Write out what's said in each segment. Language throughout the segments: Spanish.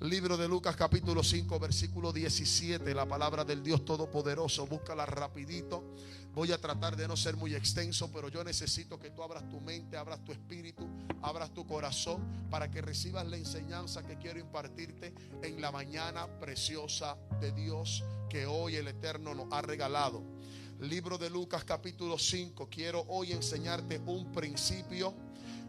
Libro de Lucas capítulo 5 versículo 17. La palabra del Dios Todopoderoso. Búscala rapidito. Voy a tratar de no ser muy extenso, pero yo necesito que tú abras tu mente, abras tu espíritu, abras tu corazón para que recibas la enseñanza que quiero impartirte en la mañana preciosa de Dios que hoy el Eterno nos ha regalado. Libro de Lucas capítulo 5. Quiero hoy enseñarte un principio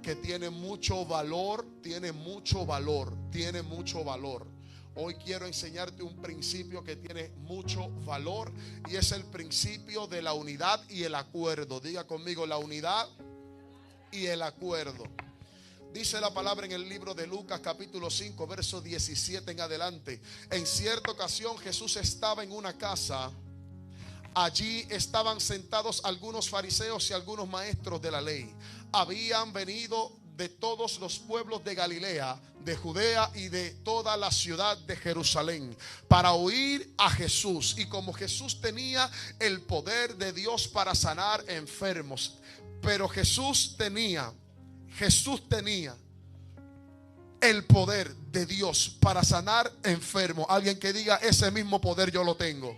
que tiene mucho valor, tiene mucho valor. Hoy quiero enseñarte un principio que tiene mucho valor y es el principio de la unidad y el acuerdo. Diga conmigo, la unidad y el acuerdo. Dice la palabra en el libro de Lucas capítulo 5 verso 17 en adelante. En cierta ocasión Jesús estaba en una casa. Allí estaban sentados algunos fariseos y algunos maestros de la ley. Habían venido de todos los pueblos de Galilea, de Judea y de toda la ciudad de Jerusalén para oír a Jesús. Y como Jesús tenía el poder de Dios para sanar enfermos, pero Jesús tenía el poder de Dios para sanar enfermos. Alguien que diga, ese mismo poder yo lo tengo.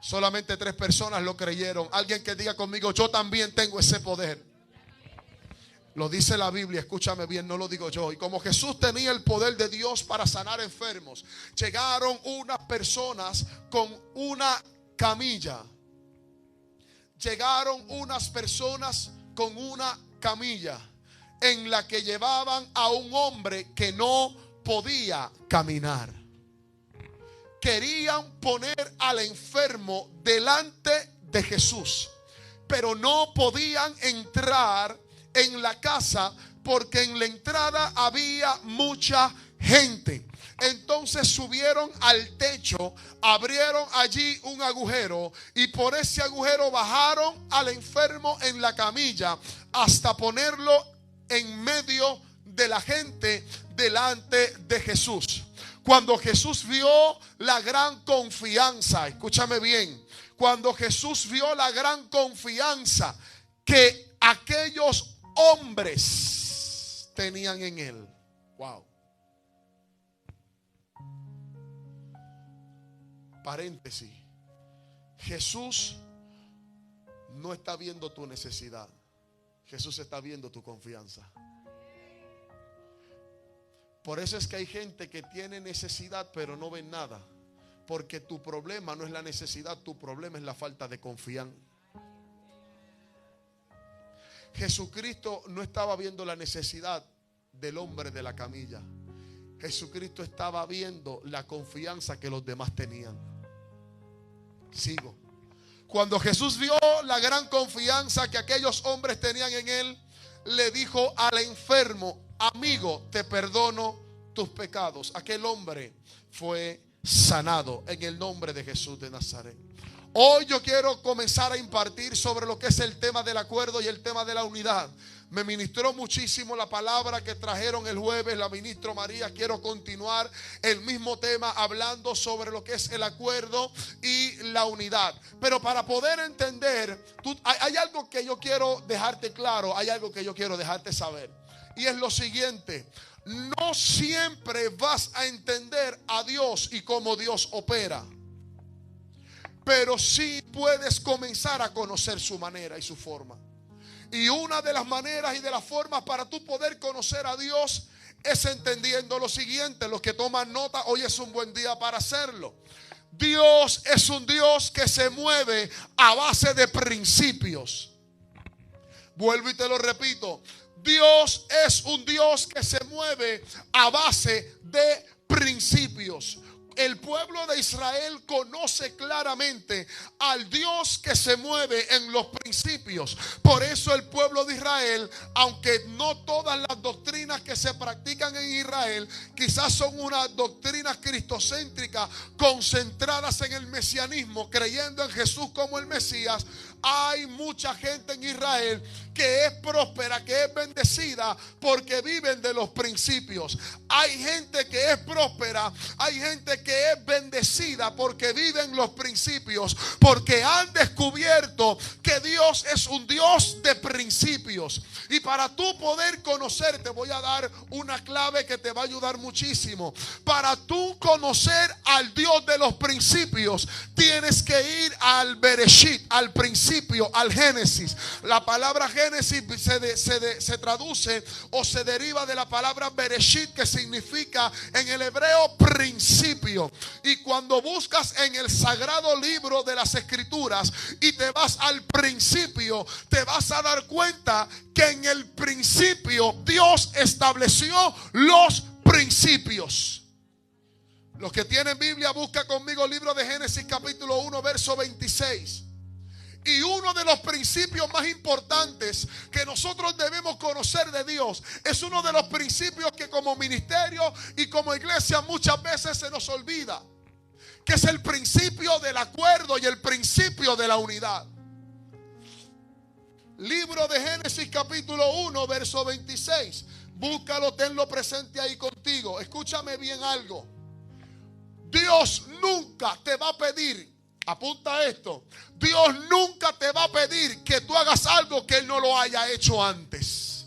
Solamente 3 personas lo creyeron. Alguien que diga conmigo, yo también tengo ese poder. Lo dice la Biblia, escúchame bien, no lo digo yo. Y como Jesús tenía el poder de Dios para sanar enfermos, llegaron unas personas con una camilla. Llegaron unas personas con una camilla en la que llevaban a un hombre que no podía caminar. Querían poner al enfermo delante de Jesús, pero no podían entrar en la casa porque en la entrada había mucha gente. Entonces subieron al techo, abrieron allí un agujero y por ese agujero bajaron al enfermo en la camilla hasta ponerlo en medio de la gente delante de Jesús. Cuando Jesús vio la gran confianza, escúchame bien, cuando Jesús vio la gran confianza que aquellos hombres tenían en él. Wow. Paréntesis. Jesús no está viendo tu necesidad. Jesús está viendo tu confianza. Por eso es que hay gente que tiene necesidad pero no ven nada. Porque tu problema no es la necesidad, tu problema es la falta de confianza. Jesucristo no estaba viendo la necesidad del hombre de la camilla. Jesucristo estaba viendo la confianza que los demás tenían. Sigo. Cuando Jesús vio la gran confianza que aquellos hombres tenían en él, le dijo al enfermo, amigo, te perdono tus pecados. Aquel hombre fue sanado en el nombre de Jesús de Nazaret. Hoy yo quiero comenzar a impartir sobre lo que es el tema del acuerdo y el tema de la unidad. Me ministró muchísimo la palabra que trajeron el jueves la ministra María. Quiero continuar el mismo tema hablando sobre lo que es el acuerdo y la unidad. Pero para poder entender, hay algo que yo quiero dejarte claro, hay algo que yo quiero dejarte saber. Y es lo siguiente: no siempre vas a entender a Dios y cómo Dios opera. Pero sí puedes comenzar a conocer su manera y su forma. Y una de las maneras y de las formas para tú poder conocer a Dios es entendiendo lo siguiente. Los que toman nota, hoy es un buen día para hacerlo. Dios es un Dios que se mueve a base de principios. Vuelvo y te lo repito. Dios es un Dios que se mueve a base de principios. El pueblo de Israel conoce claramente al Dios que se mueve en los principios. Por eso el pueblo de Israel, aunque no todas las doctrinas que se practican en Israel, quizás son unas doctrinas cristocéntricas concentradas en el mesianismo, creyendo en Jesús como el Mesías, hay mucha gente en Israel que es próspera, que es bendecida, porque viven de los principios. Hay gente que es próspera, hay gente que es bendecida porque viven los principios, porque han descubierto que Dios es un Dios de principios. Y para tú poder conocer, te voy a dar una clave que te va a ayudar muchísimo. Para tú conocer al Dios de los principios, tienes que ir al Bereshit, al principio, al Génesis. La palabra Génesis se traduce o se deriva de la palabra Bereshit, que significa en el hebreo principio. Y cuando buscas en el sagrado libro de las Escrituras y te vas al principio, te vas a dar cuenta que en el principio Dios estableció los principios. Los que tienen Biblia, busca conmigo el libro de Génesis capítulo 1 verso 26. Y uno de los principios más importantes que nosotros debemos conocer de Dios es uno de los principios que como ministerio y como iglesia muchas veces se nos olvida, que es el principio del acuerdo y el principio de la unidad. Libro de Génesis capítulo 1 verso 26. Búscalo, tenlo presente ahí contigo. Escúchame bien algo. Dios nunca te va a pedir, apunta esto, Dios nunca te va a pedir que tú hagas algo que Él no lo haya hecho antes.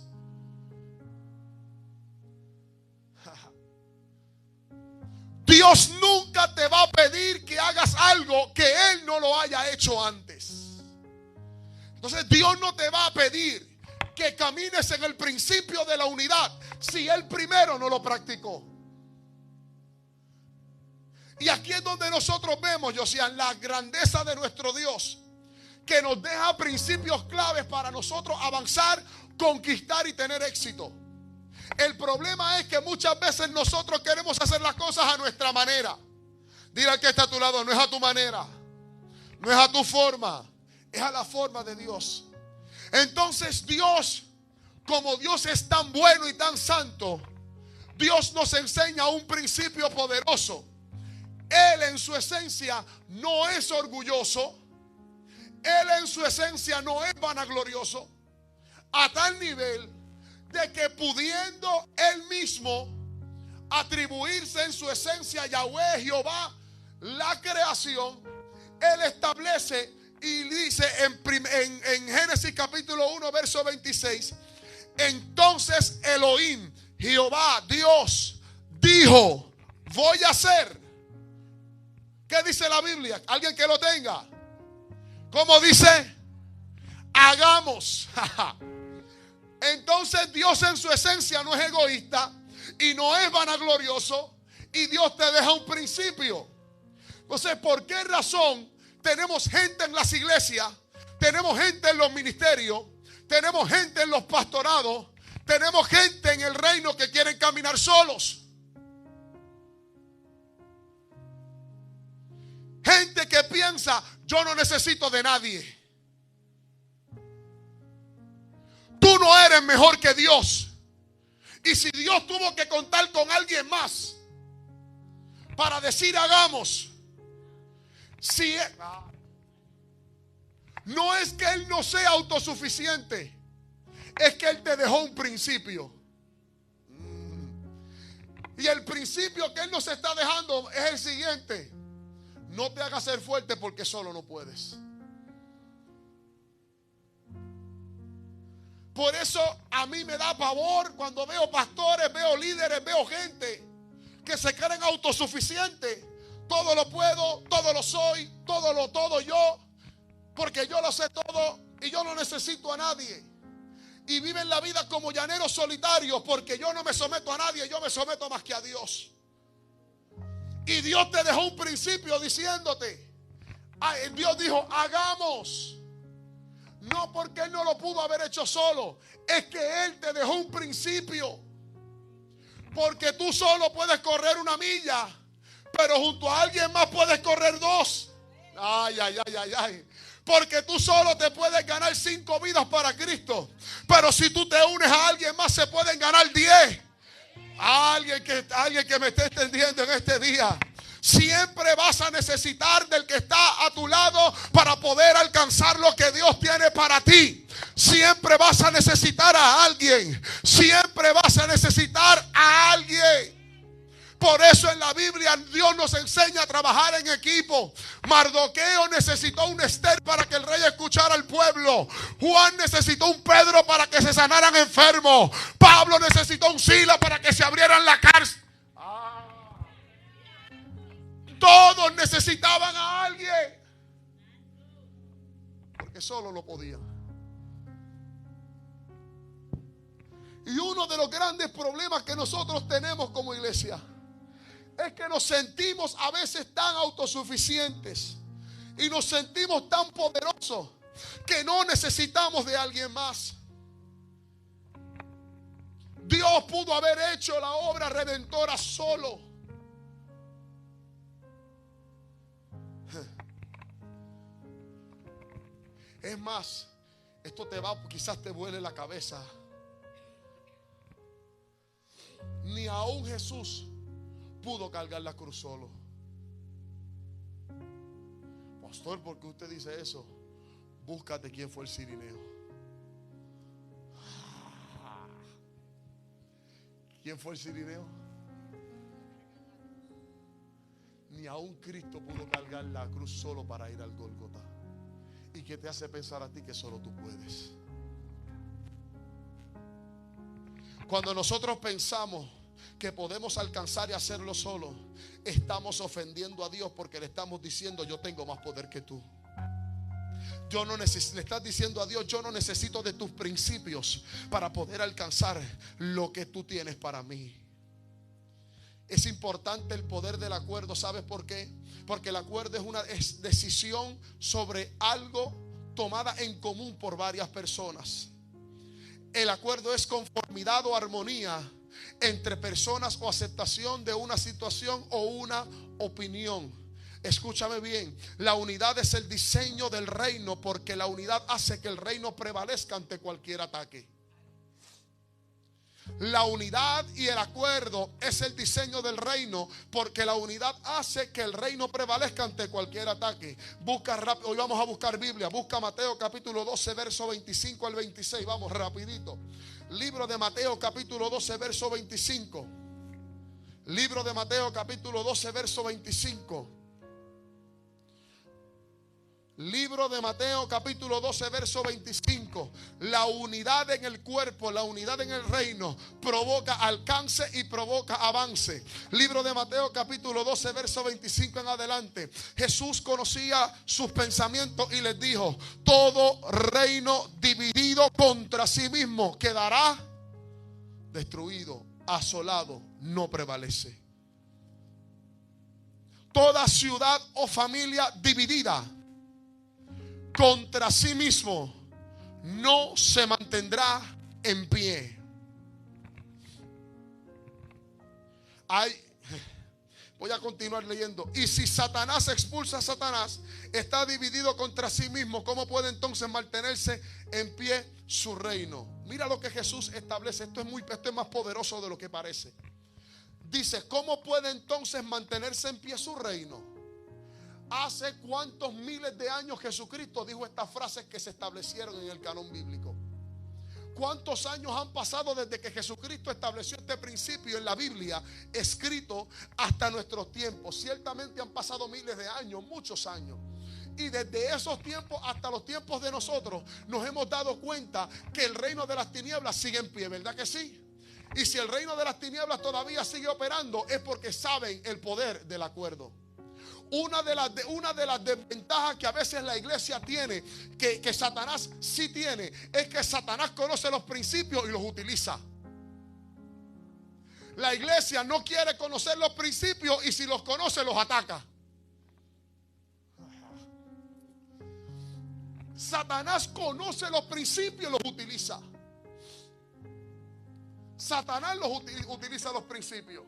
Dios nunca te va a pedir que hagas algo que Él no lo haya hecho antes. Entonces Dios no te va a pedir que camines en el principio de la unidad si Él primero no lo practicó. Y aquí es donde nosotros vemos, Josian, la grandeza de nuestro Dios, que nos deja principios claves para nosotros avanzar, conquistar y tener éxito. El problema es que muchas veces nosotros queremos hacer las cosas a nuestra manera. Dile al que está a tu lado, no es a tu manera, no es a tu forma, es a la forma de Dios. Entonces Dios, como Dios es tan bueno y tan santo, Dios nos enseña un principio poderoso. Él en su esencia no es orgulloso. Él en su esencia no es vanaglorioso. A tal nivel de que pudiendo Él mismo atribuirse en su esencia a Yahweh, Jehová, la creación, Él establece y dice en Génesis capítulo 1 verso 26. Entonces Elohim, Jehová, Dios, dijo, voy a hacer. ¿Qué dice la Biblia? ¿Alguien que lo tenga? ¿Cómo dice? Hagamos. Entonces Dios en su esencia no es egoísta y no es vanaglorioso, y Dios te deja un principio. Entonces, ¿por qué razón tenemos gente en las iglesias, tenemos gente en los ministerios, tenemos gente en los pastorados, tenemos gente en el reino que quieren caminar solos? Gente que piensa, yo no necesito de nadie. Tú no eres mejor que Dios. Y si Dios tuvo que contar con alguien más para decir hagamos, si no es que Él no sea autosuficiente, es que Él te dejó un principio. Y el principio que Él nos está dejando es el siguiente: no te hagas ser fuerte porque solo no puedes. Por eso a mí me da pavor cuando veo pastores, veo líderes, veo gente que se creen autosuficientes. Todo lo puedo, todo lo soy, todo yo, porque yo lo sé todo y yo no necesito a nadie. Y viven la vida como llaneros solitarios, porque yo no me someto a nadie, yo me someto más que a Dios. Y Dios te dejó un principio diciéndote, Dios dijo, hagamos. No porque Él no lo pudo haber hecho solo, es que Él te dejó un principio. Porque tú solo puedes correr 1 milla, pero junto a alguien más puedes correr 2. Ay. Porque tú solo te puedes ganar 5 vidas para Cristo, pero si tú te unes a alguien más se pueden ganar 10. Alguien que me esté entendiendo en este día. Siempre vas a necesitar del que está a tu lado para poder alcanzar lo que Dios tiene para ti. Siempre vas a necesitar a alguien. Siempre vas a necesitar a alguien. Por eso en la Biblia Dios nos enseña a trabajar en equipo. Mardoqueo necesitó un Esther para que el rey escuchara al pueblo. Juan necesitó un Pedro para que se sanaran enfermos. Pablo necesitó un Silas para que se abrieran la cárcel. Todos necesitaban a alguien, porque solo lo podían. Y uno de los grandes problemas que nosotros tenemos como iglesia es que nos sentimos a veces tan autosuficientes y nos sentimos tan poderosos que no necesitamos de alguien más. Dios pudo haber hecho la obra redentora solo. Es más, esto quizás te vuele la cabeza. Ni aún Jesús pudo cargar la cruz solo. Pastor, ¿por qué usted dice eso? Búscate quién fue el cirineo. ¿Quién fue el cirineo? Ni aún Cristo pudo cargar la cruz solo para ir al Gólgota. ¿Y qué te hace pensar a ti que solo tú puedes? Cuando nosotros pensamos que podemos alcanzar y hacerlo solo, estamos ofendiendo a Dios, porque le estamos diciendo: yo tengo más poder que tú. Le estás diciendo a Dios: yo no necesito de tus principios para poder alcanzar lo que tú tienes para mí. Es importante el poder del acuerdo. ¿Sabes por qué? Porque el acuerdo es una decisión sobre algo tomada en común por varias personas. El acuerdo es conformidad o armonía entre personas o aceptación de una situación o una opinión. Escúchame bien, la unidad es el diseño del reino, porque la unidad hace que el reino prevalezca ante cualquier ataque. La unidad y el acuerdo es el diseño del reino, porque la unidad hace que el reino prevalezca ante cualquier ataque. Busca rápido, hoy vamos a buscar Biblia. Busca Mateo capítulo 12, verso 25 al 26. Vamos rapidito. Libro de Mateo capítulo 12, verso 25. Libro de Mateo capítulo 12, verso 25. Libro de Mateo capítulo 12, verso 25. La unidad en el cuerpo, la unidad en el reino provoca alcance y provoca avance. Libro de Mateo capítulo 12, verso 25 en adelante. Jesús conocía sus pensamientos y les dijo: todo reino dividido contra sí mismo quedará destruido, asolado, no prevalece. Toda ciudad o familia dividida contra sí mismo no se mantendrá en pie. Voy a continuar leyendo. Y si Satanás expulsa a Satanás, está dividido contra sí mismo, ¿cómo puede entonces mantenerse en pie su reino? Mira lo que Jesús establece. Esto es más poderoso de lo que parece. Dice: ¿cómo puede entonces mantenerse en pie su reino? ¿Hace cuántos miles de años Jesucristo dijo estas frases que se establecieron en el canon bíblico? ¿Cuántos años han pasado desde que Jesucristo estableció este principio en la Biblia, escrito hasta nuestros tiempos? Ciertamente han pasado miles de años, muchos años. Y desde esos tiempos hasta los tiempos de nosotros nos hemos dado cuenta que el reino de las tinieblas sigue en pie, ¿verdad que sí? Y si el reino de las tinieblas todavía sigue operando, es porque saben el poder del acuerdo. Una de las desventajas que a veces la iglesia tiene, que Satanás sí tiene, es que Satanás conoce los principios y los utiliza. La iglesia no quiere conocer los principios, y si los conoce los ataca. Satanás conoce los principios y los utiliza. Satanás utiliza los principios.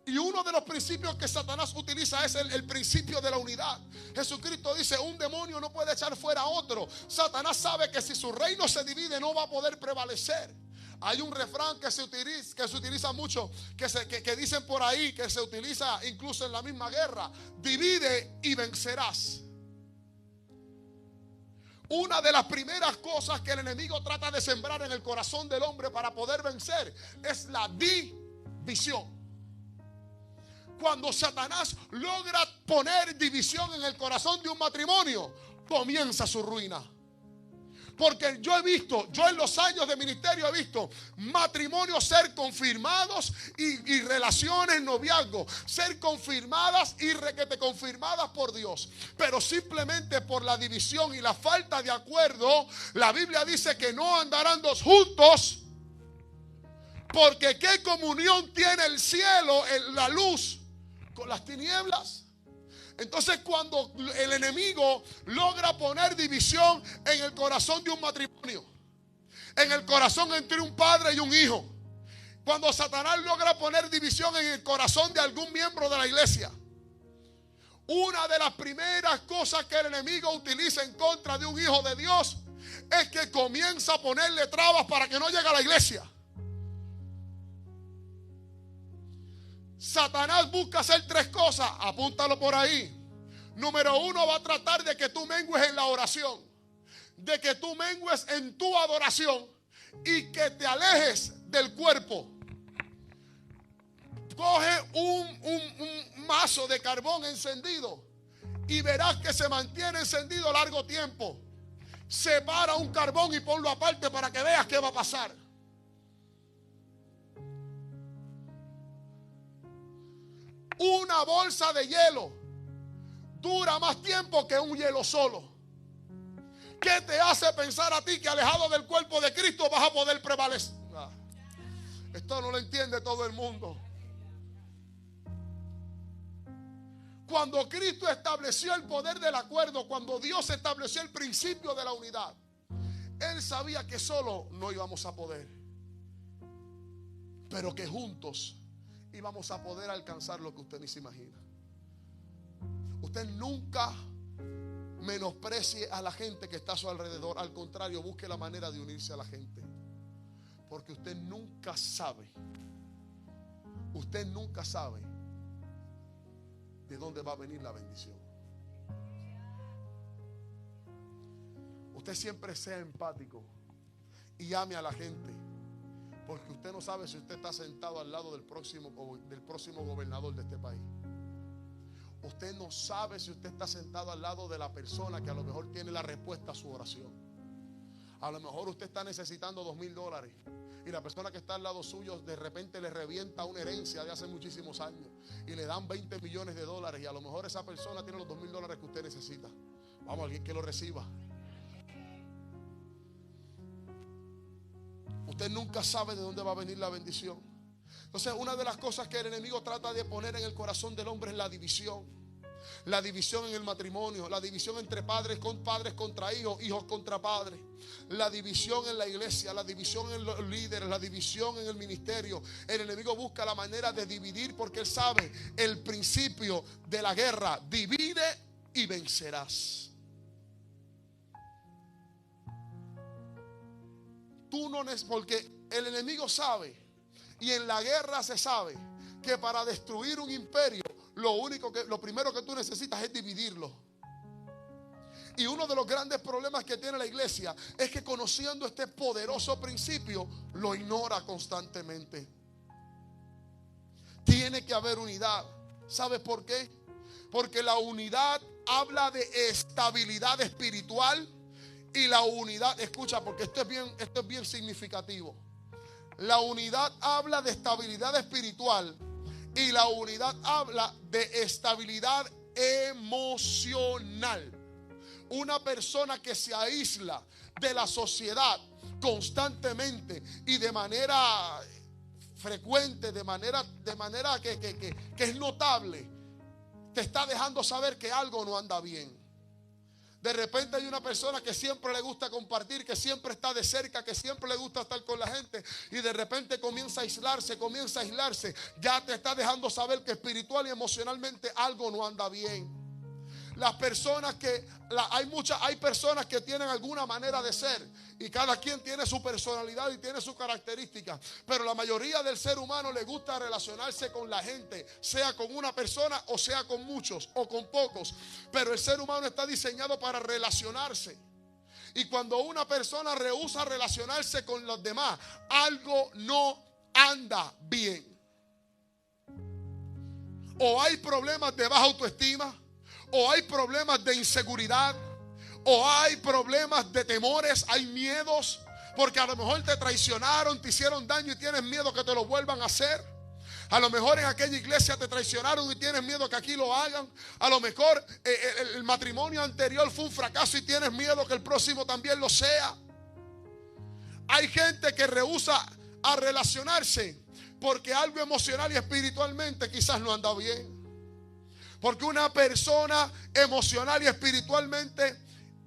Y uno de los principios que Satanás utiliza es el principio de la unidad. Jesucristo dice: un demonio no puede echar fuera a otro. Satanás sabe que si su reino se divide no va a poder prevalecer. Hay un refrán que se utiliza mucho, que dicen por ahí, que se utiliza incluso en la misma guerra: divide y vencerás. Una de las primeras cosas que el enemigo trata de sembrar en el corazón del hombre para poder vencer es la división. Cuando Satanás logra poner división en el corazón de un matrimonio, comienza su ruina. Porque yo en los años de ministerio he visto matrimonios ser confirmados y relaciones, noviazgo, ser confirmadas y requete confirmadas por Dios. Pero simplemente por la división y la falta de acuerdo, la Biblia dice que no andarán dos juntos. Porque ¿qué comunión tiene el cielo, la luz, con las tinieblas? Entonces, cuando el enemigo logra poner división en el corazón de un matrimonio, en el corazón entre un padre y un hijo, cuando Satanás logra poner división en el corazón de algún miembro de la iglesia, una de las primeras cosas que el enemigo utiliza en contra de un hijo de Dios es que comienza a ponerle trabas para que no llegue a la iglesia. Satanás busca hacer tres cosas, apúntalo por ahí. Número uno, va a tratar de que tú mengues en la oración, de que tú mengues en tu adoración y que te alejes del cuerpo. Coge un mazo de carbón encendido y verás que se mantiene encendido largo tiempo. Separa un carbón y ponlo aparte para que veas qué va a pasar. Una bolsa de hielo dura más tiempo que un hielo solo. ¿Qué te hace pensar a ti que alejado del cuerpo de Cristo vas a poder prevalecer? Esto no lo entiende todo el mundo. Cuando Cristo estableció el poder del acuerdo, cuando Dios estableció el principio de la unidad, Él sabía que solo no íbamos a poder, pero que juntos íbamos a poder alcanzar lo que usted ni se imagina. Usted nunca menosprecie a la gente que está a su alrededor. Al contrario, busque la manera de unirse a la gente. Porque usted nunca sabe de dónde va a venir la bendición. Usted siempre sea empático y ame a la gente. Porque usted no sabe si usted está sentado al lado del próximo gobernador de este país. Usted no sabe si usted está sentado al lado de la persona que a lo mejor tiene la respuesta a su oración. A lo mejor usted está necesitando $2,000 y la persona que está al lado suyo de repente le revienta una herencia de hace muchísimos años y le dan $20 millones y a lo mejor esa persona tiene los $2,000 que usted necesita. Vamos, alguien que lo reciba. Usted nunca sabe de dónde va a venir la bendición. Entonces, una de las cosas que el enemigo trata de poner en el corazón del hombre es la división. La división en el matrimonio, la división entre padres contra hijos, hijos contra padres, la división en la iglesia, la división en los líderes, la división en el ministerio. El enemigo busca la manera de dividir porque él sabe el principio de la guerra: divide y vencerás. Porque el enemigo sabe, y en la guerra se sabe, que para destruir un imperio lo primero que tú necesitas es dividirlo. Y uno de los grandes problemas que tiene la iglesia es que, conociendo este poderoso principio, lo ignora constantemente. Tiene que haber unidad. ¿Sabes por qué? Porque la unidad habla de estabilidad espiritual. Y la unidad, escucha, porque esto es bien significativo. La unidad habla de estabilidad espiritual y la unidad habla de estabilidad emocional. Una persona que se aísla de la sociedad constantemente y de manera frecuente, de manera que es notable, te está dejando saber que algo no anda bien. De repente hay una persona que siempre le gusta compartir, que siempre está de cerca, que siempre le gusta estar con la gente, y de repente comienza a aislarse. Ya te está dejando saber que espiritual y emocionalmente algo no anda bien. Las personas que hay personas que tienen alguna manera de ser y cada quien tiene su personalidad y tiene sus características, pero la mayoría del ser humano le gusta relacionarse con la gente, sea con una persona o sea con muchos o con pocos, pero el ser humano está diseñado para relacionarse. Y cuando una persona rehúsa relacionarse con los demás, algo no anda bien. O hay problemas de baja autoestima, o hay problemas de inseguridad, o hay problemas de temores, hay miedos, porque a lo mejor te traicionaron, te hicieron daño y tienes miedo que te lo vuelvan a hacer. A lo mejor en aquella iglesia te traicionaron y tienes miedo que aquí lo hagan. A lo mejor el matrimonio anterior fue un fracaso y tienes miedo que el próximo también lo sea. Hay gente que rehúsa a relacionarse porque algo emocional y espiritualmente quizás no anda bien. Porque una persona emocional y espiritualmente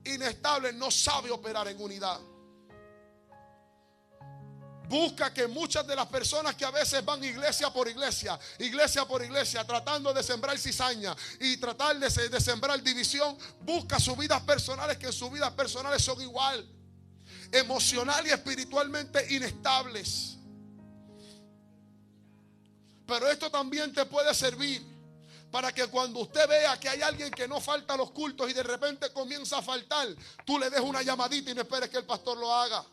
inestable no sabe operar en unidad. Busca que muchas de las personas que a veces van iglesia por iglesia, tratando de sembrar cizaña y tratar de sembrar división, busca sus vidas personales, que en sus vidas personales son igual, emocional y espiritualmente inestables. Pero esto también te puede servir para que cuando usted vea que hay alguien que no falta a los cultos y de repente comienza a faltar, tú le des una llamadita y no esperes que el pastor lo haga.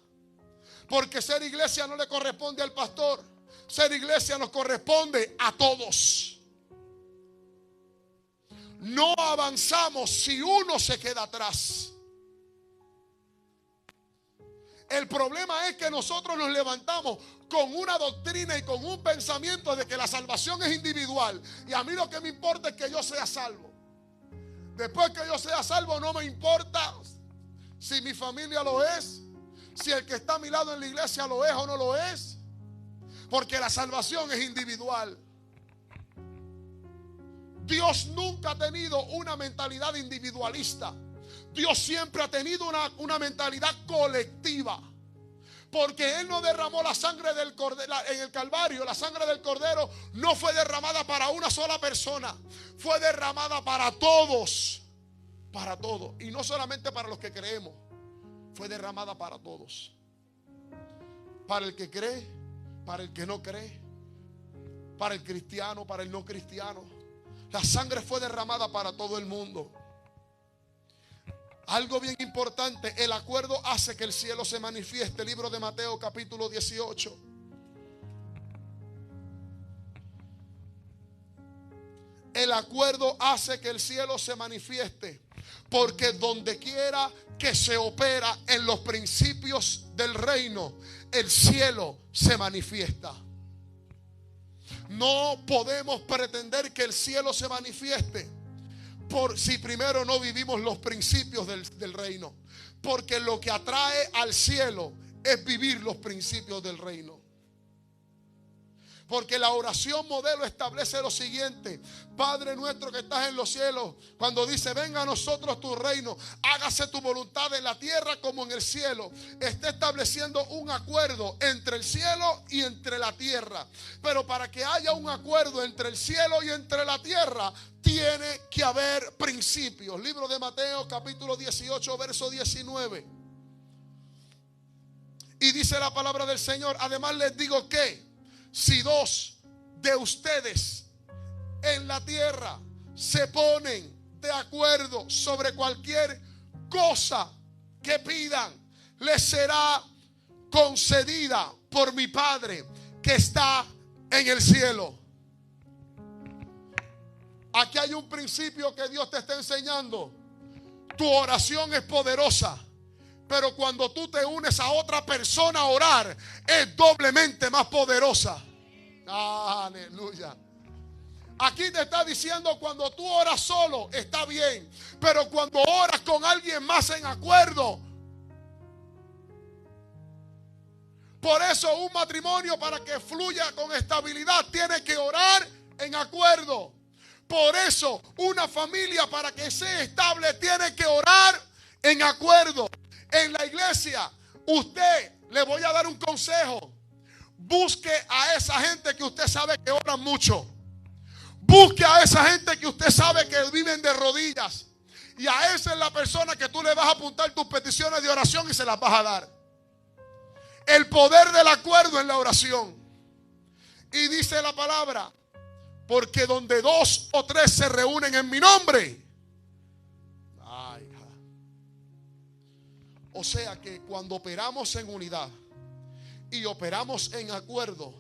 Porque ser iglesia no le corresponde al pastor. Ser iglesia nos corresponde a todos. No avanzamos si uno se queda atrás. El problema es que nosotros nos levantamos con una doctrina y con un pensamiento de que la salvación es individual. Y a mí lo que me importa es que yo sea salvo. Después que yo sea salvo, no me importa si mi familia lo es, si el que está a mi lado en la iglesia lo es o no lo es, porque la salvación es individual. Dios nunca ha tenido una mentalidad individualista. Dios siempre ha tenido una mentalidad colectiva. Porque Él no derramó la sangre del cordero en el Calvario. La sangre del cordero no fue derramada para una sola persona. Fue derramada para todos. Para todos. Y no solamente para los que creemos. Fue derramada para todos. Para el que cree, para el que no cree, para el cristiano, para el no cristiano. La sangre fue derramada para todo el mundo. Algo bien importante, el acuerdo hace que el cielo se manifieste. Libro de Mateo capítulo 18. El acuerdo hace que el cielo se manifieste. Porque donde quiera que se opera en los principios del reino, el cielo se manifiesta. No podemos pretender que el cielo se manifieste por si primero no vivimos los principios del reino. Porque lo que atrae al cielo es vivir los principios del reino. Porque la oración modelo establece lo siguiente: Padre nuestro que estás en los cielos, cuando dice venga a nosotros tu reino, hágase tu voluntad en la tierra como en el cielo, está estableciendo un acuerdo entre el cielo y entre la tierra. Pero para que haya un acuerdo entre el cielo y entre la tierra, tiene que haber principios. Libro de Mateo capítulo 18 verso 19. Y dice la palabra del Señor: además les digo que si dos de ustedes en la tierra se ponen de acuerdo sobre cualquier cosa que pidan, les será concedida por mi Padre que está en el cielo. Aquí hay un principio que Dios te está enseñando. Tu oración es poderosa, pero cuando tú te unes a otra persona a orar, es doblemente más poderosa. Aleluya. Aquí te está diciendo, cuando tú oras solo está bien, pero cuando oras con alguien más en acuerdo. Por eso un matrimonio, para que fluya con estabilidad, tiene que orar en acuerdo. Por eso una familia, para que sea estable, tiene que orar en acuerdo. En la iglesia, usted, le voy a dar un consejo: busque a esa gente que usted sabe que oran mucho. Busque a esa gente que usted sabe que viven de rodillas. Y a esa es la persona que tú le vas a apuntar tus peticiones de oración y se las vas a dar. El poder del acuerdo en la oración. Y dice la palabra, porque donde 2 o 3 se reúnen en mi nombre. Ay, o sea que cuando operamos en unidad y operamos en acuerdo,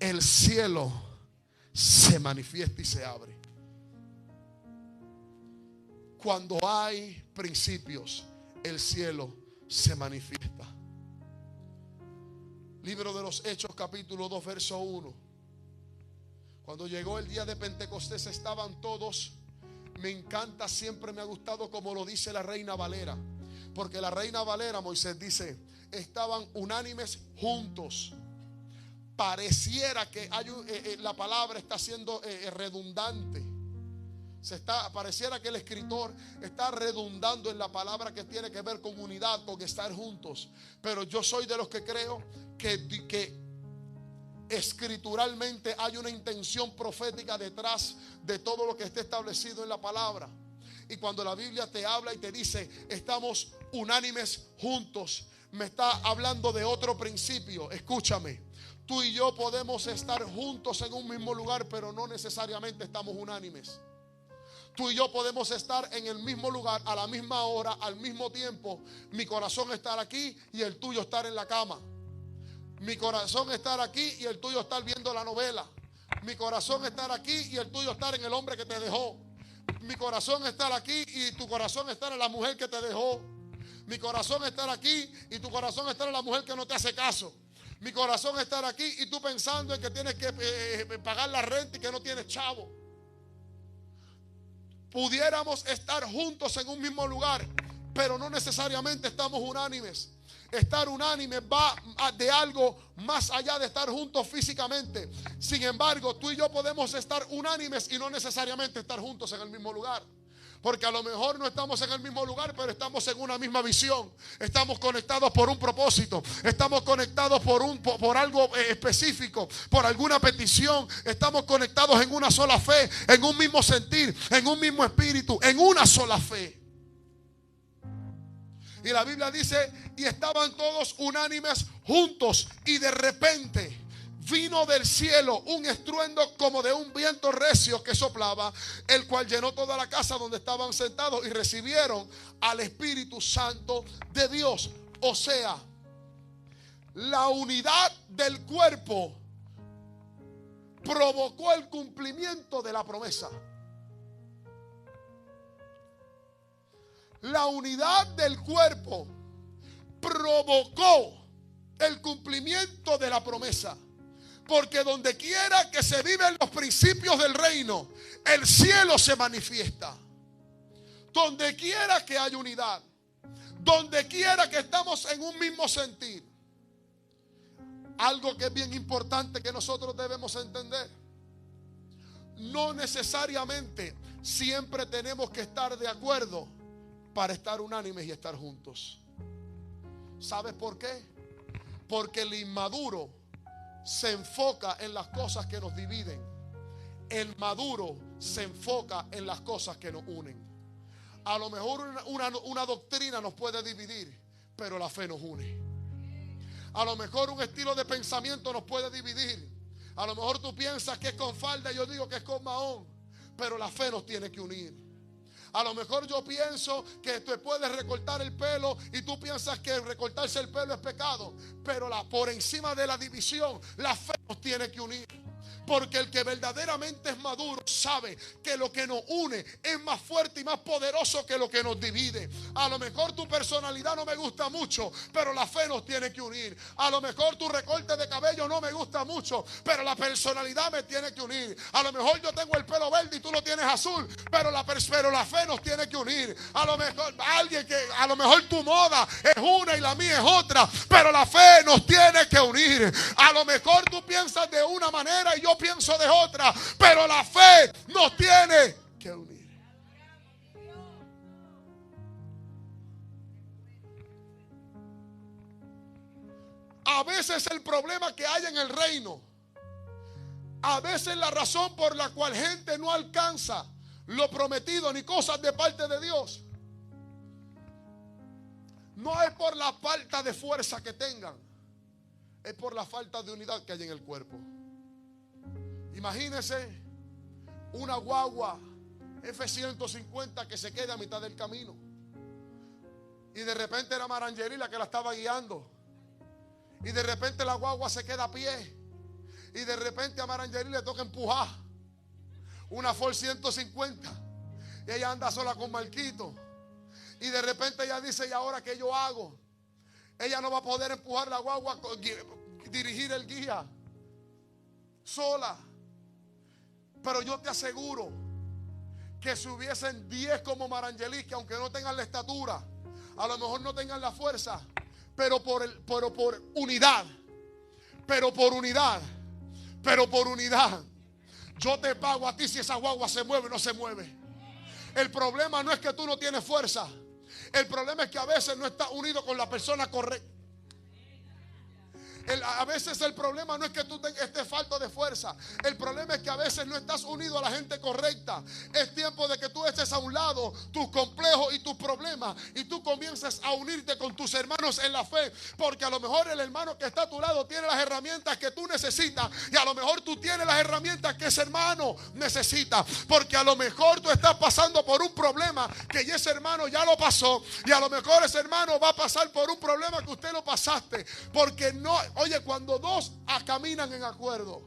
el cielo se manifiesta y se abre. Cuando hay principios, el cielo se manifiesta. Libro de los Hechos, capítulo 2, verso 1. Cuando llegó el día de Pentecostés estaban todos. Me encanta, siempre me ha gustado como lo dice la Reina Valera. Porque la Reina Valera, Moisés dice, estaban unánimes juntos. Pareciera que la palabra está siendo redundante. Pareciera que el escritor está redundando en la palabra que tiene que ver con unidad, con estar juntos. Pero yo soy de los que creo que escrituralmente hay una intención profética detrás de todo lo que está establecido en la palabra. Y cuando la Biblia te habla y te dice estamos unánimes juntos, me está hablando de otro principio. Escúchame, tú y yo podemos estar juntos en un mismo lugar, pero no necesariamente estamos unánimes. Tú y yo podemos estar en el mismo lugar, a la misma hora, al mismo tiempo. Mi corazón estar aquí y el tuyo estar en la cama. Mi corazón estar aquí y el tuyo estar viendo la novela. Mi corazón estar aquí y el tuyo estar en el hombre que te dejó. Mi corazón estar aquí y tu corazón estar en la mujer que te dejó. Mi corazón estar aquí y tu corazón estar en la mujer que no te hace caso. Mi corazón estar aquí y tú pensando en que tienes que pagar la renta y que no tienes chavo. Pudiéramos estar juntos en un mismo lugar, pero no necesariamente estamos unánimes. Estar unánime va de algo más allá de estar juntos físicamente. Sin embargo, tú y yo podemos estar unánimes y no necesariamente estar juntos en el mismo lugar. Porque a lo mejor no estamos en el mismo lugar, pero estamos en una misma visión. Estamos conectados por un propósito. Estamos conectados por algo específico, por alguna petición. Estamos conectados en una sola fe, en un mismo sentir, en un mismo espíritu, en una sola fe. Y la Biblia dice, y estaban todos unánimes juntos, y de repente vino del cielo un estruendo como de un viento recio que soplaba, el cual llenó toda la casa donde estaban sentados, y recibieron al Espíritu Santo de Dios. O sea, la unidad del cuerpo provocó el cumplimiento de la promesa. La unidad del cuerpo provocó el cumplimiento de la promesa. Porque donde quiera que se viven los principios del reino, el cielo se manifiesta. Donde quiera que haya unidad, donde quiera que estamos en un mismo sentir. Algo que es bien importante que nosotros debemos entender. No necesariamente siempre tenemos que estar de acuerdo para estar unánimes y estar juntos. ¿Sabes por qué? Porque el inmaduro se enfoca en las cosas que nos dividen. El maduro se enfoca en las cosas que nos unen. A lo mejor una doctrina nos puede dividir, pero la fe nos une. A lo mejor un estilo de pensamiento nos puede dividir. A lo mejor tú piensas que es con falda y yo digo que es con mahón, pero la fe nos tiene que unir. A lo mejor yo pienso que te puedes recortar el pelo y tú piensas que recortarse el pelo es pecado, pero por encima de la división, la fe nos tiene que unir. Porque el que verdaderamente es maduro sabe que lo que nos une es más fuerte y más poderoso que lo que nos divide. A lo mejor tu personalidad no me gusta mucho, pero la fe nos tiene que unir. A lo mejor tu recorte de cabello no me gusta mucho, pero la personalidad me tiene que unir. A lo mejor yo tengo el pelo verde y tú lo tienes azul, pero la fe nos tiene que unir. A lo mejor tu moda es una y la mía es otra, pero la fe nos tiene que unir. A lo mejor tú piensas de una manera y yo pienso de otra, pero la fe nos tiene que unir. A veces el problema que hay en el reino, a veces la razón por la cual gente no alcanza lo prometido ni cosas de parte de Dios, no es por la falta de fuerza que tengan, es por la falta de unidad que hay en el cuerpo. Imagínense una guagua F-150 que se queda a mitad del camino y de repente era Marangeli la que la estaba guiando, y de repente la guagua se queda a pie y de repente a Marangeli le toca empujar una Ford 150 y ella anda sola con Marquito, y de repente ella dice: ¿y ahora qué yo hago? Ella no va a poder empujar la guagua, dirigir el guía sola. Pero yo te aseguro que si hubiesen 10 como Marangeli, que aunque no tengan la estatura, a lo mejor no tengan la fuerza, pero por unidad, pero por unidad, yo te pago a ti si esa guagua se mueve o no se mueve. El problema no es que tú no tienes fuerza, el problema es que a veces no estás unido con la persona correcta. A veces el problema no es que tú estés falto de fuerza. El problema es que a veces no estás unido a la gente correcta. Es tiempo de que tú eches a un lado tus complejos y tus problemas y tú comiences a unirte con tus hermanos en la fe. Porque a lo mejor el hermano que está a tu lado tiene las herramientas que tú necesitas, y a lo mejor tú tienes las herramientas que ese hermano necesita. Porque a lo mejor tú estás pasando por un problema que ese hermano ya lo pasó, y a lo mejor ese hermano va a pasar por un problema que usted lo pasaste. Porque no... Oye, cuando dos caminan en acuerdo,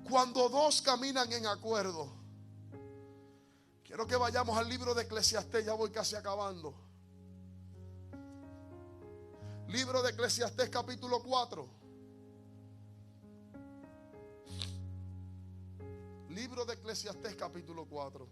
cuando dos caminan en acuerdo, quiero que vayamos al libro de Eclesiastés, ya voy casi acabando. Libro de Eclesiastés capítulo 4. Libro de Eclesiastés capítulo 4.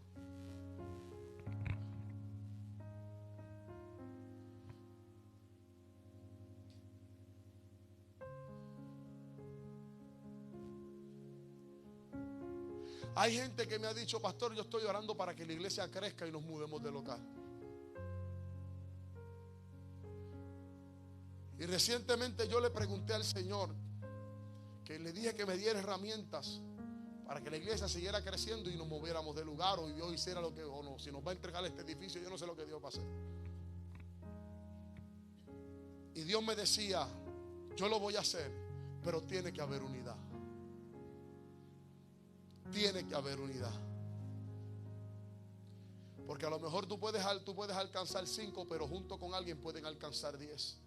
Hay gente que me ha dicho: pastor, yo estoy orando para que la iglesia crezca y nos mudemos de local. Y recientemente yo le pregunté al Señor, que le dije que me diera herramientas para que la iglesia siguiera creciendo y nos moviéramos de lugar, o Dios hiciera lo que, o no, si nos va a entregar este edificio, yo no sé lo que Dios va a hacer. Y Dios me decía: yo lo voy a hacer, pero tiene que haber unidad. Tiene que haber unidad. Porque a lo mejor tú puedes alcanzar 5, pero junto con alguien pueden alcanzar 10.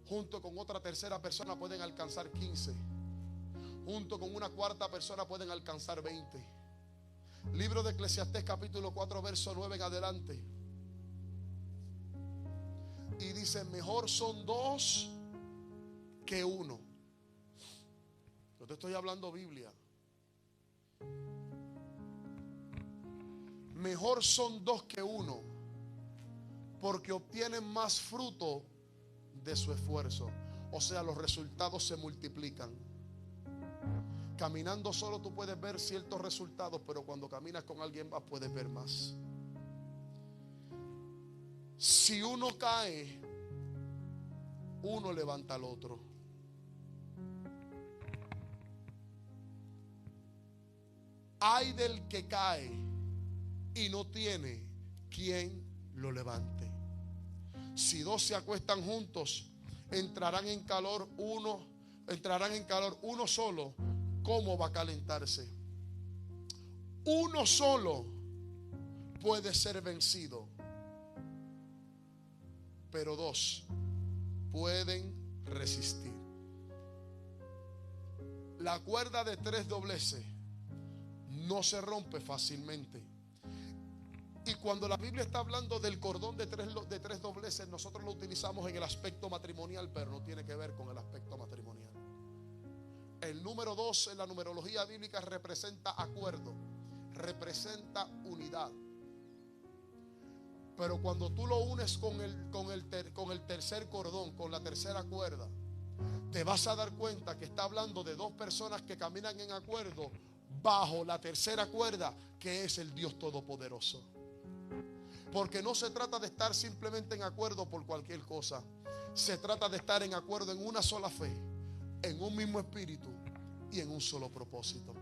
Junto con otra tercera persona pueden alcanzar 15. Junto con una cuarta persona pueden alcanzar 20. Libro de Eclesiastés capítulo 4 verso 9 en adelante. Y dice: mejor son dos que uno. Yo te estoy hablando Biblia. Mejor son dos que uno, porque obtienen más fruto de su esfuerzo. O sea, los resultados se multiplican. Caminando solo tú puedes ver ciertos resultados, pero cuando caminas con alguien más puedes ver más. Si uno cae, uno levanta al otro. Ay del que cae y no tiene quien lo levante. Si dos se acuestan juntos, entrarán en calor uno solo. ¿Cómo va a calentarse? Uno solo puede ser vencido, pero dos pueden resistir. La cuerda de 3 dobleces no se rompe fácilmente. Y cuando la Biblia está hablando del cordón de tres dobleces, nosotros lo utilizamos en el aspecto matrimonial, pero no tiene que ver con el aspecto matrimonial. El número 2 en la numerología bíblica representa acuerdo, representa unidad. Pero cuando tú lo unes con el tercer cordón, con la tercera cuerda, te vas a dar cuenta que está hablando de dos personas que caminan en acuerdo bajo la tercera cuerda, que es el Dios Todopoderoso. Porque no se trata de estar simplemente en acuerdo por cualquier cosa. Se trata de estar en acuerdo en una sola fe, en un mismo espíritu, y en un solo propósito.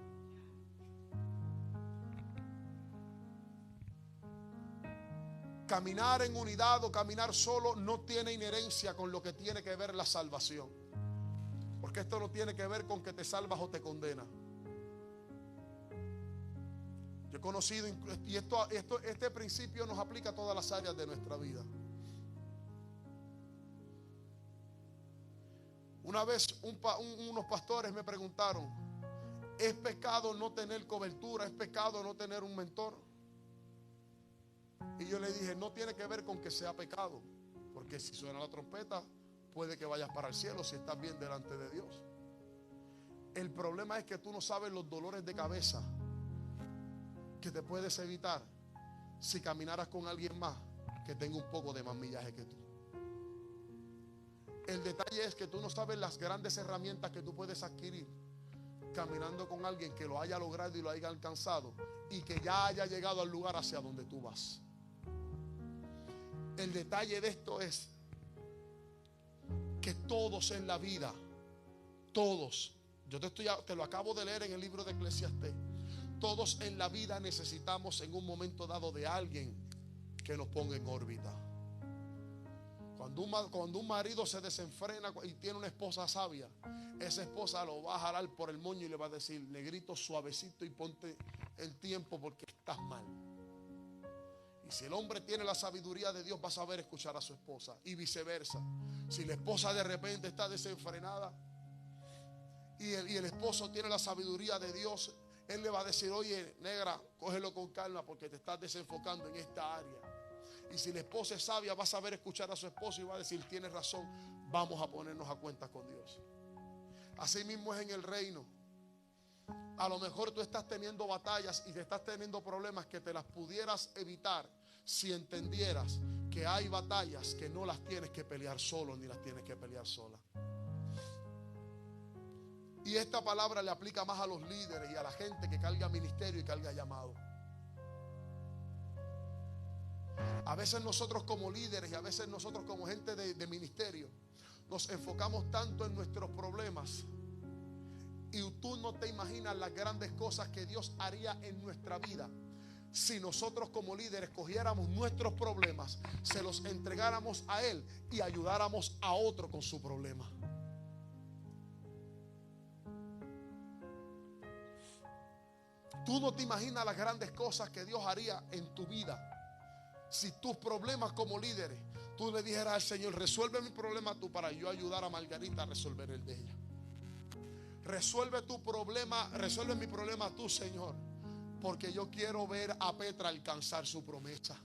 Caminar en unidad o caminar solo no tiene inherencia con lo que tiene que ver la salvación. Porque esto no tiene que ver con que te salvas o te condenas. Yo he conocido, y este principio nos aplica a todas las áreas de nuestra vida. Una vez unos pastores me preguntaron: ¿es pecado no tener cobertura? ¿Es pecado no tener un mentor? Y yo le dije: no tiene que ver con que sea pecado, porque si suena la trompeta puede que vayas para el cielo si estás bien delante de Dios. El problema es que tú no sabes los dolores de cabeza que te puedes evitar si caminaras con alguien más que tenga un poco de más millaje que tú. El detalle es que tú no sabes las grandes herramientas que tú puedes adquirir caminando con alguien que lo haya logrado y lo haya alcanzado y que ya haya llegado al lugar hacia donde tú vas. El detalle de esto es que todos en la vida, todos, te lo acabo de leer en el libro de Eclesiastés, todos en la vida necesitamos en un momento dado de alguien que nos ponga en órbita. Cuando un marido se desenfrena y tiene una esposa sabia, esa esposa lo va a jalar por el moño y le va a decir: negrito, suavecito y ponte el tiempo porque estás mal. Y si el hombre tiene la sabiduría de Dios, va a saber escuchar a su esposa, y viceversa. Si la esposa de repente está desenfrenada y el esposo tiene la sabiduría de Dios, él le va a decir: oye, negra, cógelo con calma porque te estás desenfocando en esta área. Y si la esposa es sabia, va a saber escuchar a su esposo y va a decir: tienes razón, vamos a ponernos a cuentas con Dios. Así mismo es en el reino. A lo mejor tú estás teniendo batallas y te estás teniendo problemas que te las pudieras evitar si entendieras que hay batallas que no las tienes que pelear solo ni las tienes que pelear sola. Y esta palabra le aplica más a los líderes y a la gente que carga ministerio y carga llamado. A veces nosotros como líderes y a veces nosotros como gente de ministerio nos enfocamos tanto en nuestros problemas y tú no te imaginas las grandes cosas que Dios haría en nuestra vida si nosotros como líderes cogiéramos nuestros problemas, se los entregáramos a Él y ayudáramos a otro con su problema. Tú no te imaginas las grandes cosas que Dios haría en tu vida si tus problemas como líderes, tú le dijeras al Señor: resuelve mi problema tú para yo ayudar a Margarita a resolver el de ella. Resuelve tu problema, resuelve mi problema tú, Señor, porque yo quiero ver a Petra alcanzar su promesa.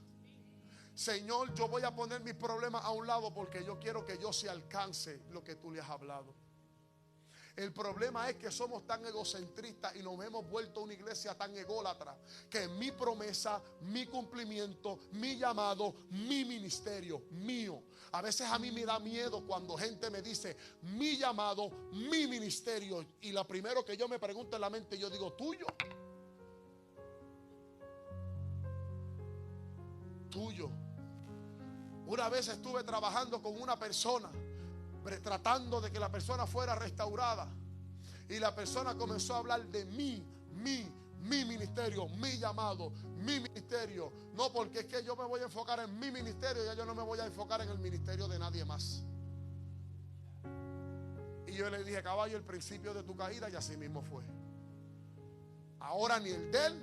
Señor, yo voy a poner mis problemas a un lado porque yo quiero que yo se alcance lo que tú le has hablado. El problema es que somos tan egocentristas y nos hemos vuelto una iglesia tan ególatra que mi promesa, mi cumplimiento, mi llamado, mi ministerio, mío. A veces a mí me da miedo cuando gente me dice mi llamado, mi ministerio, y lo primero que yo me pregunto en la mente, yo digo: tuyo. Tuyo. Una vez estuve trabajando con una persona, tratando de que la persona fuera restaurada, y la persona comenzó a hablar de mi ministerio, mi llamado, mi ministerio. No, porque es que yo me voy a enfocar en mi ministerio, ya yo no me voy a enfocar en el ministerio de nadie más. Y yo le dije: caballo, el principio de tu caída, y así mismo fue. Ahora ni el de él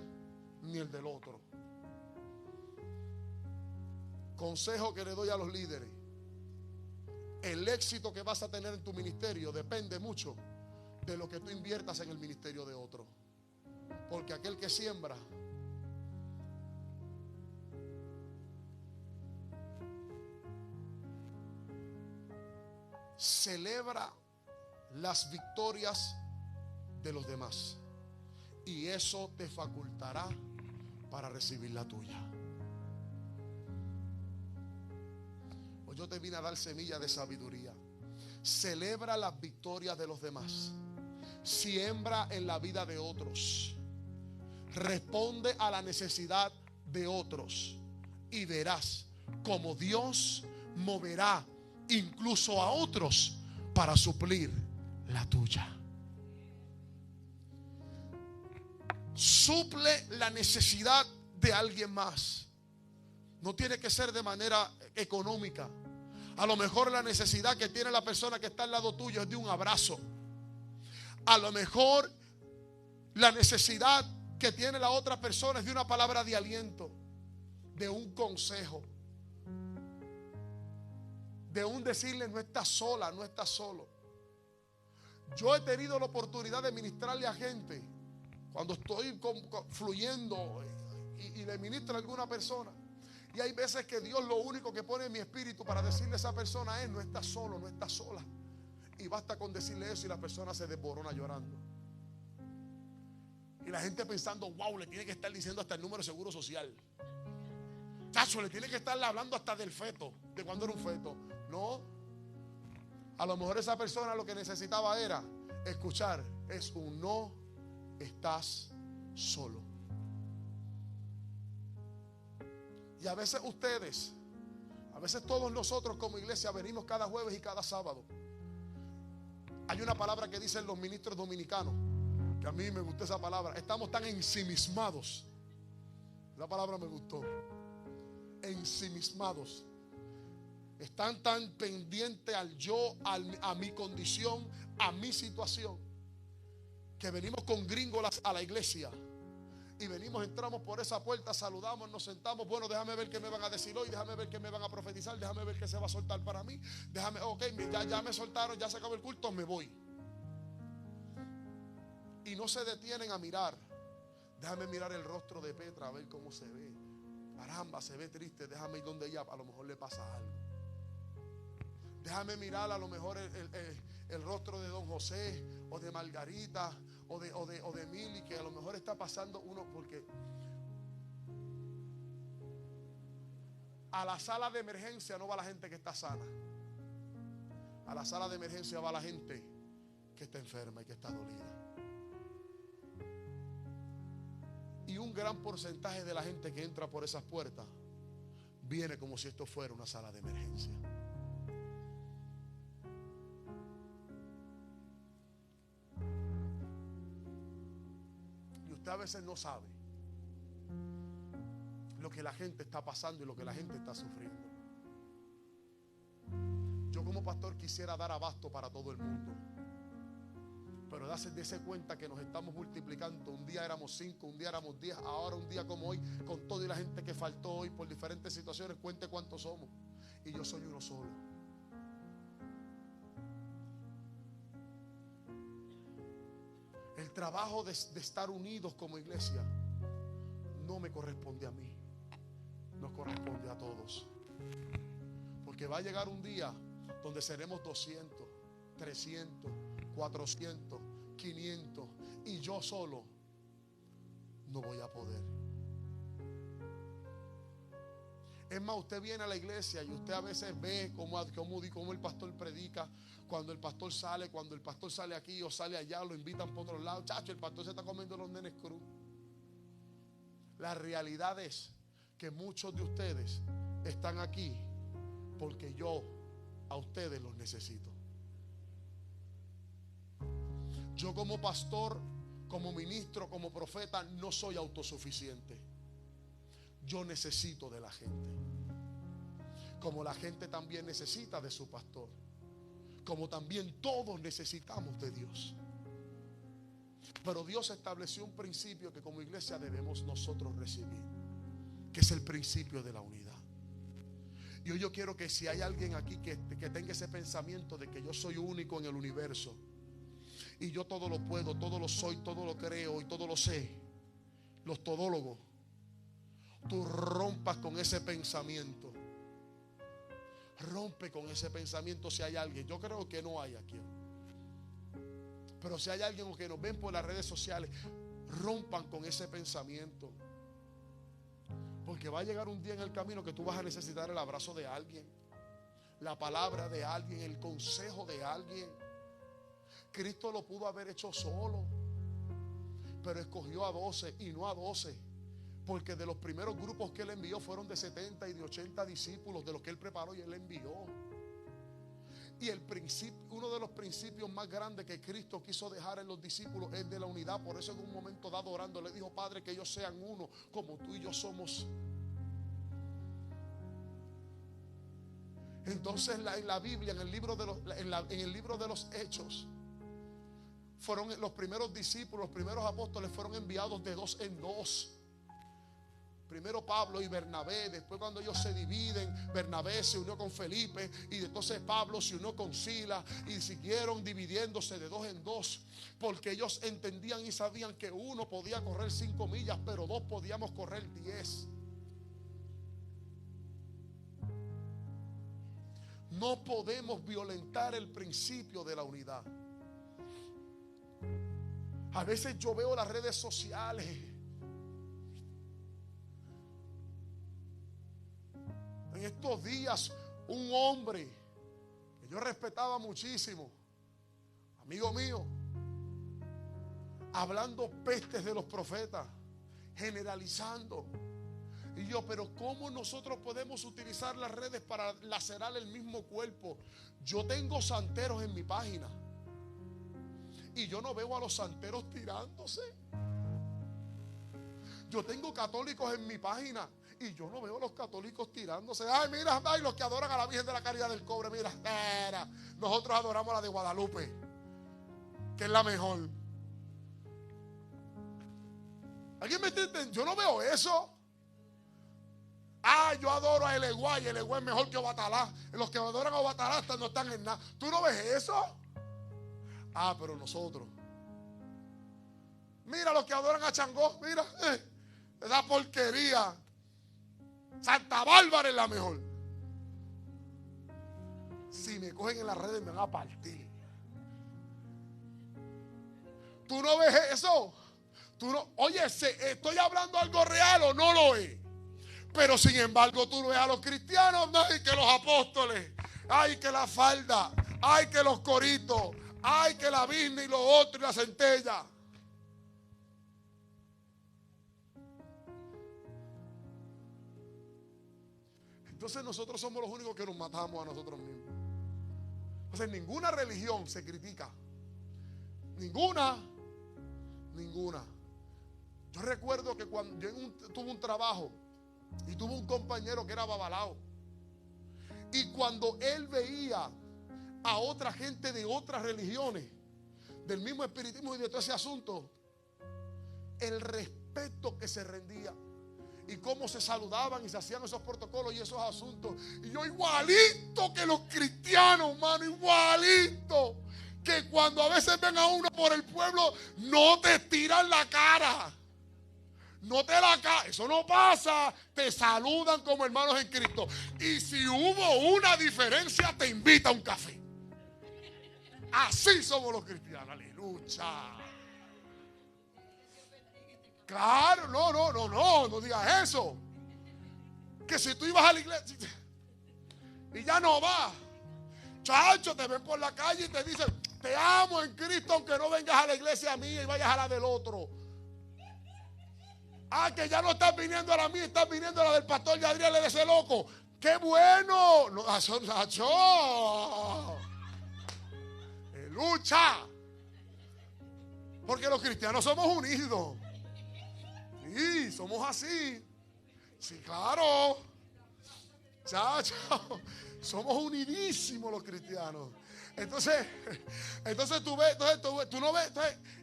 ni el del otro. Consejo que le doy a los líderes: el éxito que vas a tener en tu ministerio depende mucho de lo que tú inviertas en el ministerio de otro. Porque aquel que siembra celebra las victorias de los demás, y eso te facultará para recibir la tuya. Pues yo te vine a dar semilla de sabiduría. Celebra las victorias de los demás. Siembra en la vida de otros. Responde a la necesidad de otros y verás cómo Dios moverá incluso a otros para suplir la tuya. suple la necesidad de alguien más. No tiene que ser de manera económica. A lo mejor la necesidad que tiene la persona que está al lado tuyo es de un abrazo. A lo mejor la necesidad que tiene la otra persona es de una palabra de aliento, de un consejo, de un decirle: no estás sola, no estás solo. Yo he tenido la oportunidad de ministrarle a gente cuando estoy fluyendo y le ministro a alguna persona. Y hay veces que Dios lo único que pone en mi espíritu para decirle a esa persona es: no estás solo, no estás sola. Y basta con decirle eso y la persona se desborona llorando. Y la gente pensando: wow, le tiene que estar diciendo hasta el número de seguro social. Chacho, le tiene que estarle hablando hasta del feto, de cuando era un feto. No. A lo mejor esa persona lo que necesitaba era escuchar: es un no estás solo. Y a veces ustedes, a veces todos nosotros como iglesia venimos cada jueves y cada sábado. Hay una palabra que dicen los ministros dominicanos, que a mí me gustó esa palabra: estamos tan ensimismados. La palabra me gustó. Ensimismados. Están tan pendientes al yo, a mi condición, a mi situación, que venimos con gringolas a la iglesia. Y venimos, entramos por esa puerta, saludamos, nos sentamos. Bueno, déjame ver qué me van a decir hoy, déjame ver qué me van a profetizar, déjame ver qué se va a soltar para mí. Déjame, ok, ya me soltaron, ya se acabó el culto, me voy. Y no se detienen a mirar. Déjame mirar el rostro de Petra, a ver cómo se ve. Caramba, se ve triste, déjame ir donde ella, a lo mejor le pasa algo. Déjame mirar a lo mejor el rostro de don José, o de Margarita, o de Mili, que a lo mejor está pasando uno, porque a la sala de emergencia no va la gente que está sana. A la sala de emergencia va la gente que está enferma y que está dolida. Y un gran porcentaje de la gente que entra por esas puertas viene como si esto fuera una sala de emergencia. Y usted a veces no sabe lo que la gente está pasando y lo que la gente está sufriendo. Yo como pastor quisiera dar abasto para todo el mundo, pero dése cuenta que nos estamos multiplicando. Un día éramos 5, un día éramos 10, ahora un día como hoy, con toda la gente que faltó hoy por diferentes situaciones, cuente cuántos somos. Y yo soy uno solo. El trabajo de estar unidos como iglesia no me corresponde a mí, nos corresponde a todos. Porque va a llegar un día donde seremos 200, 300, 400, 500, y yo solo no voy a poder. Es más, usted viene a la iglesia y usted a veces ve cómo el pastor predica. Cuando el pastor sale aquí o sale allá, lo invitan por otro lado. Chacho, el pastor se está comiendo los nenes cruz. La realidad es que muchos de ustedes están aquí porque yo a ustedes los necesito. Yo como pastor, como ministro, como profeta, no soy autosuficiente. Yo necesito de la gente. Como la gente también necesita de su pastor. Como también todos necesitamos de Dios. Pero Dios estableció un principio que como iglesia debemos nosotros recibir, que es el principio de la unidad. Y hoy yo quiero que si hay alguien aquí que tenga ese pensamiento de que yo soy único en el universo, y yo todo lo puedo, todo lo soy, todo lo creo y todo lo sé, los todólogos, tú rompas con ese pensamiento. Rompe con ese pensamiento si hay alguien. Yo creo que no hay aquí, pero si hay alguien que nos ven por las redes sociales, rompan con ese pensamiento. Porque va a llegar un día en el camino que tú vas a necesitar el abrazo de alguien, la palabra de alguien, el consejo de alguien. Cristo lo pudo haber hecho solo, pero escogió a 12 y no a 12. Porque de los primeros grupos que él envió fueron de 70 y de 80 discípulos, de los que él preparó y él envió. Y el principio, uno de los principios más grandes que Cristo quiso dejar en los discípulos es de la unidad. Por eso en un momento dado orando le dijo: Padre, que ellos sean uno como tú y yo somos. Entonces en la Biblia, en el libro de los Hechos, fueron los primeros discípulos, los primeros apóstoles fueron enviados de dos en dos. Primero Pablo y Bernabé. Después, cuando ellos se dividen, Bernabé se unió con Felipe, y entonces Pablo se unió con Silas, y siguieron dividiéndose de dos en dos, porque ellos entendían y sabían que uno podía correr 5 millas, pero dos podíamos correr 10. No podemos violentar el principio de la unidad. A veces yo veo las redes sociales. En estos días, un hombre que yo respetaba muchísimo, amigo mío, hablando pestes de los profetas, generalizando. Y yo, pero ¿cómo nosotros podemos utilizar las redes para lacerar el mismo cuerpo? Yo tengo santeros en mi página y yo no veo a los santeros tirándose. Yo tengo católicos en mi página y yo no veo a los católicos tirándose. Ay, mira, ay, los que adoran a la Virgen de la Caridad del Cobre, mira, nosotros adoramos a la de Guadalupe, que es la mejor. ¿Alguien me está entendiendo? Yo no veo eso. Ah, yo adoro a Eleguá y Eleguá es mejor que Obatalá. Los que adoran a Obatalá no están en nada. ¿Tú no ves eso? Ah, pero nosotros. Mira los que adoran a Changó. Mira, esa porquería. Santa Bárbara es la mejor. Si me cogen en las redes me van a partir. ¿Tú no ves eso? ¿Tú no? Oye, ¿estoy hablando algo real o no lo es? Pero sin embargo tú ves a los cristianos, ay, que los apóstoles, ay, que la falda, ay, que los coritos, ay, que la Virgen y lo otro y la centella. Entonces nosotros somos los únicos que nos matamos a nosotros mismos. Entonces ninguna religión se critica. Ninguna. Yo recuerdo que cuando yo tuve un trabajo y tuve un compañero que era babalao. Y cuando él veía a otra gente de otras religiones, del mismo espiritismo y de todo ese asunto, el respeto que se rendía y cómo se saludaban y se hacían esos protocolos y esos asuntos. Y yo igualito que los cristianos, mano, igualito. Que cuando a veces ven a uno por el pueblo, no te tiran la cara. No te la caes, eso no pasa. Te saludan como hermanos en Cristo. Y si hubo una diferencia, te invita a un café. Así somos los cristianos, aleluya. Claro, no digas eso. Que si tú ibas a la iglesia y ya no vas, chacho, te ven por la calle y te dicen: te amo en Cristo, aunque no vengas a la iglesia mía y vayas a la del otro. Ah, que ya no estás viniendo a la mía, estás viniendo a la del pastor Yadriel de ese loco. ¡Qué bueno! No, lucha. Porque los cristianos somos unidos. Sí, somos así. Sí, claro. Chacho. Somos unidísimos los cristianos. Entonces tú ves, tú no ves,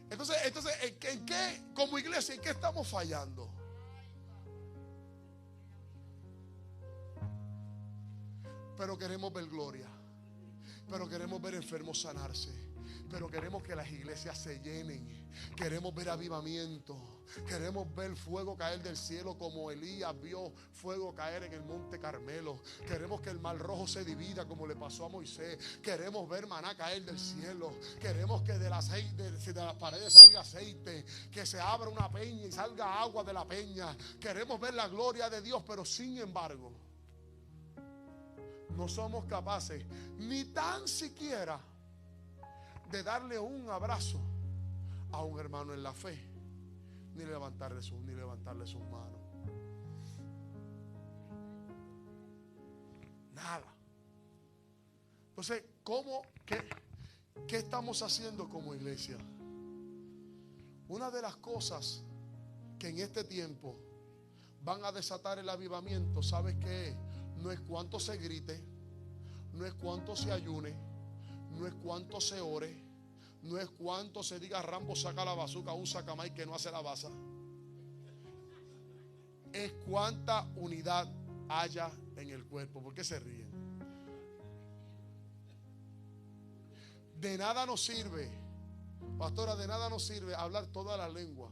entonces, ¿en qué, como iglesia, en qué estamos fallando? Pero queremos ver gloria, pero queremos ver enfermos sanarse, pero queremos que las iglesias se llenen, queremos ver avivamiento, queremos ver fuego caer del cielo como Elías vio fuego caer en el monte Carmelo. Queremos que el mar rojo se divida como le pasó a Moisés. Queremos ver maná caer del cielo. Queremos que de las paredes salga aceite, que se abra una peña y salga agua de la peña. Queremos ver la gloria de Dios, pero sin embargo no somos capaces ni tan siquiera de darle un abrazo a un hermano en la fe, ni levantarle sus manos. Entonces, ¿qué estamos haciendo como iglesia? Una de las cosas que en este tiempo van a desatar el avivamiento, ¿sabes qué es? No es cuánto se grite, no es cuánto se ayune, no es cuánto se ore, no es cuánto se diga Rambo saca la bazuca, un sacamay que no hace la baza. Es cuánta unidad haya en el cuerpo. ¿Por qué se ríen? De nada nos sirve, pastora, de nada nos sirve hablar toda la lengua,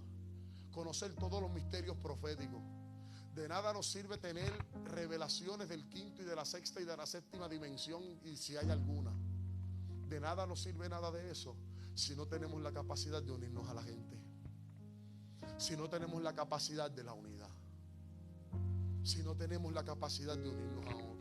conocer todos los misterios proféticos. De nada nos sirve tener revelaciones del quinto y de la sexta y de la séptima dimensión, y si hay alguna. De nada nos sirve nada de eso si no tenemos la capacidad de unirnos a la gente, si no tenemos la capacidad de la unidad, si no tenemos la capacidad de unirnos a otros.